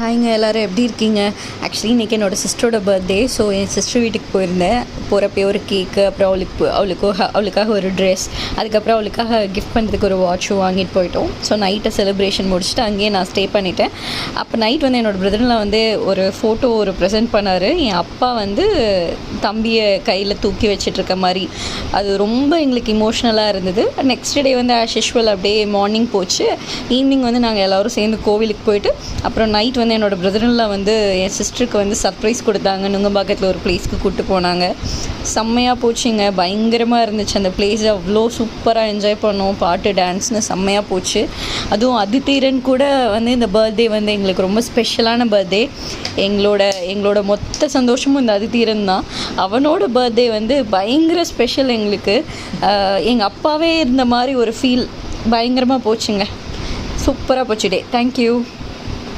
ஹாய்ங்க, எல்லோரும் எப்படி இருக்கீங்க? ஆக்சுவலி இன்றைக்கி என்னோடய சிஸ்டரோட பர்த்டே. ஸோ என் சிஸ்டர் வீட்டுக்கு போயிருந்தேன். போகிறப்பே ஒரு கேக்கு, அப்புறம் அவளுக்காக ஒரு ட்ரெஸ், அதுக்கப்புறம் அவளுக்காக கிஃப்ட் பண்ணுறதுக்கு ஒரு வாட்சும் வாங்கிட்டு போயிட்டோம். ஸோ நைட்டை செலிப்ரேஷன் முடிச்சுட்டு அங்கேயே நான் ஸ்டே பண்ணிட்டேன். அப்போ நைட் வந்து என்னோடய பிரதரில் வந்து ஒரு ப்ரெசென்ட் பண்ணார். என் அப்பா வந்து தம்பியை கையில் தூக்கி வச்சிட்ருக்க மாதிரி. அது ரொம்ப எங்களுக்கு இமோஷ்னலாக இருந்தது. நெக்ஸ்ட் டே வந்து ஆஸ் யூஷுவல் அப்படியே மார்னிங் போச்சு. ஈவினிங் வந்து நாங்கள் எல்லோரும் சேர்ந்து கோவிலுக்கு போயிட்டு அப்புறம் நைட் வந்து என்னோடய பிரதர்லாம் வந்து என் சிஸ்டருக்கு வந்து சர்ப்ரைஸ் கொடுத்தாங்க. நுங்கம்பாக்கத்தில் ஒரு பிளேஸ்க்கு கூப்பிட்டு போனாங்க. செம்மையாக போச்சுங்க. பயங்கரமாக இருந்துச்சு அந்த பிளேஸ். அவ்வளோ சூப்பராக என்ஜாய் பண்ணோம். பாட்டு, டான்ஸ்னு செம்மையாக போச்சு. அதுவும் அதிதீரன் கூட வந்து இந்த பர்த்டே வந்து எங்களுக்கு ரொம்ப ஸ்பெஷலான பர்த்டே. எங்களோட மொத்த சந்தோஷமும் இந்த அதிதீரன் தான். அவனோட பர்த்டே வந்து பயங்கர ஸ்பெஷல் எங்களுக்கு. எங்கள் அப்பாவே இருந்த மாதிரி ஒரு ஃபீல். பயங்கரமாக போச்சுங்க. சூப்பராக போச்சு டே. தேங்க்யூ.